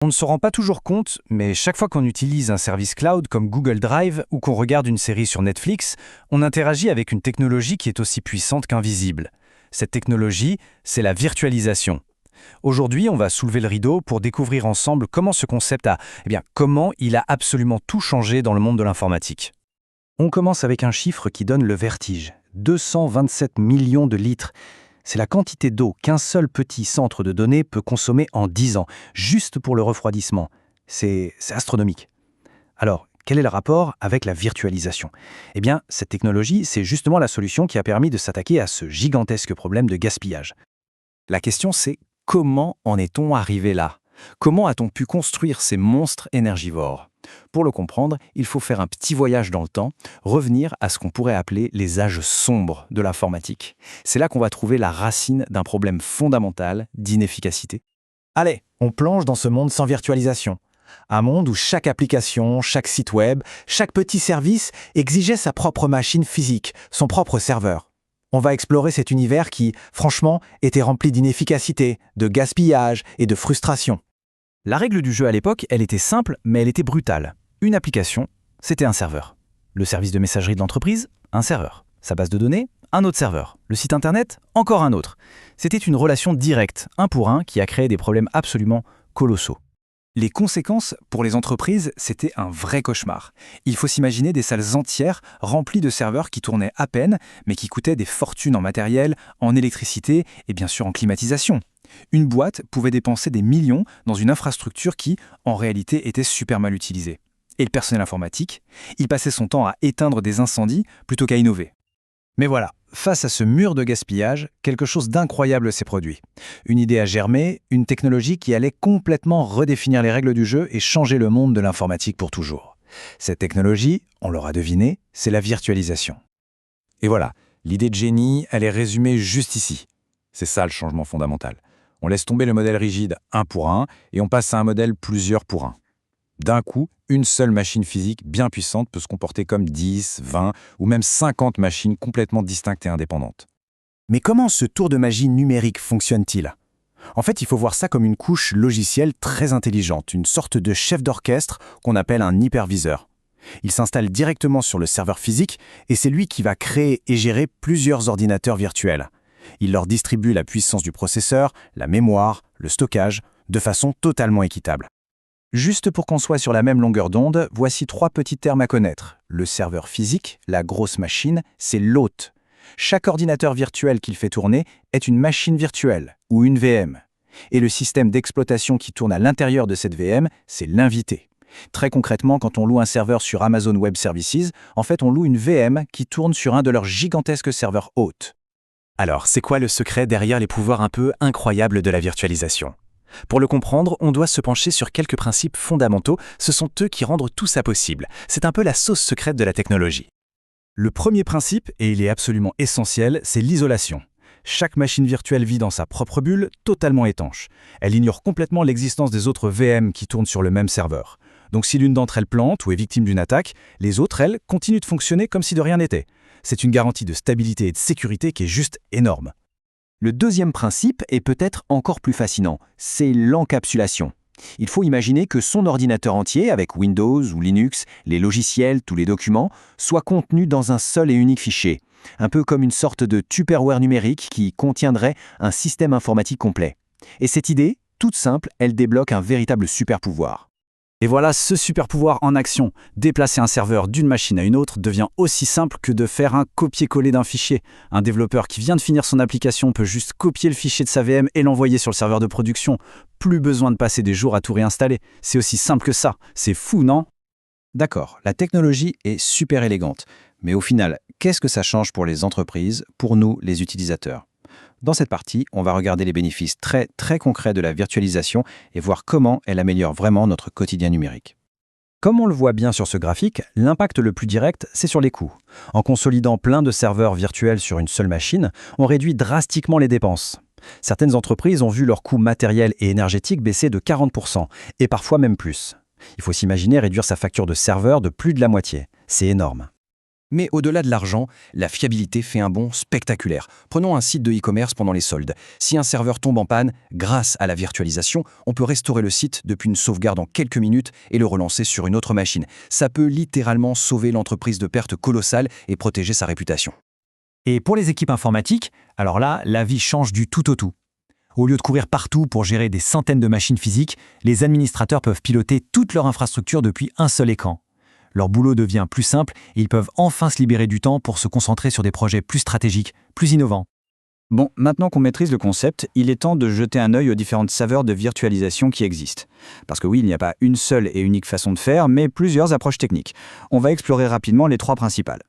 On ne se rend pas toujours compte, mais chaque fois qu'on utilise un service cloud comme Google Drive ou qu'on regarde une série sur Netflix, on interagit avec une technologie qui est aussi puissante qu'invisible. Cette technologie, c'est la virtualisation. Aujourd'hui, on va soulever le rideau pour découvrir ensemble comment ce concept comment il a absolument tout changé dans le monde de l'informatique. On commence avec un chiffre qui donne le vertige. 227 millions de litres. C'est la quantité d'eau qu'un seul petit centre de données peut consommer en 10 ans, juste pour le refroidissement. C'est astronomique. Alors, quel est le rapport avec la virtualisation? Eh bien, cette technologie, c'est justement la solution qui a permis de s'attaquer à ce gigantesque problème de gaspillage. La question, c'est comment en est-on arrivé là? Comment a-t-on pu construire ces monstres énergivores? Pour le comprendre, il faut faire un petit voyage dans le temps, revenir à ce qu'on pourrait appeler les âges sombres de l'informatique. C'est là qu'on va trouver la racine d'un problème fondamental d'inefficacité. Allez, on plonge dans ce monde sans virtualisation. Un monde où chaque application, chaque site web, chaque petit service exigeait sa propre machine physique, son propre serveur. On va explorer cet univers qui, franchement, était rempli d'inefficacité, de gaspillage et de frustration. La règle du jeu à l'époque, elle était simple, mais elle était brutale. Une application, c'était un serveur. Le service de messagerie de l'entreprise, un serveur. Sa base de données, un autre serveur. Le site internet, encore un autre. C'était une relation directe, un pour un, qui a créé des problèmes absolument colossaux. Les conséquences pour les entreprises, c'était un vrai cauchemar. Il faut s'imaginer des salles entières remplies de serveurs qui tournaient à peine, mais qui coûtaient des fortunes en matériel, en électricité et bien sûr en climatisation. Une boîte pouvait dépenser des millions dans une infrastructure qui, en réalité, était super mal utilisée. Et le personnel informatique, il passait son temps à éteindre des incendies plutôt qu'à innover. Mais voilà, face à ce mur de gaspillage, quelque chose d'incroyable s'est produit. Une idée a germé, une technologie qui allait complètement redéfinir les règles du jeu et changer le monde de l'informatique pour toujours. Cette technologie, on l'aura deviné, c'est la virtualisation. Et voilà, l'idée de génie, elle est résumée juste ici. C'est ça le changement fondamental. On laisse tomber le modèle rigide 1 pour 1 et on passe à un modèle plusieurs pour 1. D'un coup, une seule machine physique bien puissante peut se comporter comme 10, 20 ou même 50 machines complètement distinctes et indépendantes. Mais comment ce tour de magie numérique fonctionne-t-il? En fait, il faut voir ça comme une couche logicielle très intelligente, une sorte de chef d'orchestre qu'on appelle un hyperviseur. Il s'installe directement sur le serveur physique et c'est lui qui va créer et gérer plusieurs ordinateurs virtuels. Il leur distribue la puissance du processeur, la mémoire, le stockage, de façon totalement équitable. Juste pour qu'on soit sur la même longueur d'onde, voici 3 petits termes à connaître. Le serveur physique, la grosse machine, c'est l'hôte. Chaque ordinateur virtuel qu'il fait tourner est une machine virtuelle, ou une VM. Et le système d'exploitation qui tourne à l'intérieur de cette VM, c'est l'invité. Très concrètement, quand on loue un serveur sur Amazon Web Services, en fait on loue une VM qui tourne sur un de leurs gigantesques serveurs hôtes. Alors, c'est quoi le secret derrière les pouvoirs un peu incroyables de la virtualisation? Pour le comprendre, on doit se pencher sur quelques principes fondamentaux, ce sont eux qui rendent tout ça possible. C'est un peu la sauce secrète de la technologie. Le premier principe, et il est absolument essentiel, c'est l'isolation. Chaque machine virtuelle vit dans sa propre bulle, totalement étanche. Elle ignore complètement l'existence des autres VM qui tournent sur le même serveur. Donc si l'une d'entre elles plante ou est victime d'une attaque, les autres, elles, continuent de fonctionner comme si de rien n'était. C'est une garantie de stabilité et de sécurité qui est juste énorme. Le deuxième principe est peut-être encore plus fascinant, c'est l'encapsulation. Il faut imaginer que son ordinateur entier, avec Windows ou Linux, les logiciels, tous les documents, soient contenus dans un seul et unique fichier, un peu comme une sorte de Tupperware numérique qui contiendrait un système informatique complet. Et cette idée, toute simple, elle débloque un véritable super-pouvoir. Et voilà ce super-pouvoir en action. Déplacer un serveur d'une machine à une autre devient aussi simple que de faire un copier-coller d'un fichier. Un développeur qui vient de finir son application peut juste copier le fichier de sa VM et l'envoyer sur le serveur de production. Plus besoin de passer des jours à tout réinstaller. C'est aussi simple que ça. C'est fou, non? D'accord, la technologie est super élégante. Mais au final, qu'est-ce que ça change pour les entreprises, pour nous, les utilisateurs? Dans cette partie, on va regarder les bénéfices très concrets de la virtualisation et voir comment elle améliore vraiment notre quotidien numérique. Comme on le voit bien sur ce graphique, l'impact le plus direct, c'est sur les coûts. En consolidant plein de serveurs virtuels sur une seule machine, on réduit drastiquement les dépenses. Certaines entreprises ont vu leurs coûts matériels et énergétiques baisser de 40%, et parfois même plus. Il faut s'imaginer réduire sa facture de serveur de plus de la moitié. C'est énorme. Mais au-delà de l'argent, la fiabilité fait un bond spectaculaire. Prenons un site de e-commerce pendant les soldes. Si un serveur tombe en panne, grâce à la virtualisation, on peut restaurer le site depuis une sauvegarde en quelques minutes et le relancer sur une autre machine. Ça peut littéralement sauver l'entreprise de pertes colossales et protéger sa réputation. Et pour les équipes informatiques, alors là, la vie change du tout au tout. Au lieu de courir partout pour gérer des centaines de machines physiques, les administrateurs peuvent piloter toute leur infrastructure depuis un seul écran. Leur boulot devient plus simple et ils peuvent enfin se libérer du temps pour se concentrer sur des projets plus stratégiques, plus innovants. Bon, maintenant qu'on maîtrise le concept, il est temps de jeter un œil aux différentes saveurs de virtualisation qui existent. Parce que oui, il n'y a pas une seule et unique façon de faire, mais plusieurs approches techniques. On va explorer rapidement les 3 principales.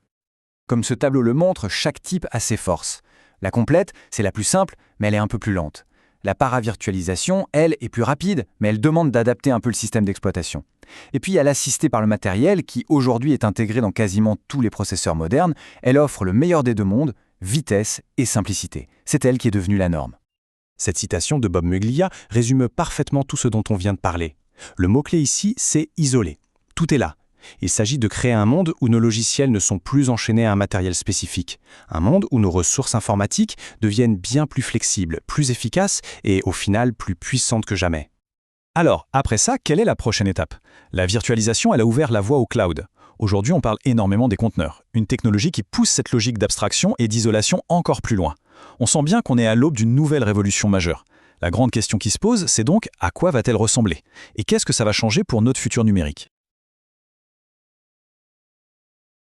Comme ce tableau le montre, chaque type a ses forces. La complète, c'est la plus simple, mais elle est un peu plus lente. La paravirtualisation, elle, est plus rapide, mais elle demande d'adapter un peu le système d'exploitation. Et puis il y a l'assistée par le matériel qui aujourd'hui est intégrée dans quasiment tous les processeurs modernes. Elle offre le meilleur des deux mondes, vitesse et simplicité. C'est elle qui est devenue la norme. Cette citation de Bob Muglia résume parfaitement tout ce dont on vient de parler. Le mot-clé ici, c'est isoler. Tout est là. Il s'agit de créer un monde où nos logiciels ne sont plus enchaînés à un matériel spécifique. Un monde où nos ressources informatiques deviennent bien plus flexibles, plus efficaces et au final plus puissantes que jamais. Alors, après ça, quelle est la prochaine étape? La virtualisation, elle a ouvert la voie au cloud. Aujourd'hui, on parle énormément des conteneurs, une technologie qui pousse cette logique d'abstraction et d'isolation encore plus loin. On sent bien qu'on est à l'aube d'une nouvelle révolution majeure. La grande question qui se pose, c'est donc à quoi va-t-elle ressembler? Et qu'est-ce que ça va changer pour notre futur numérique?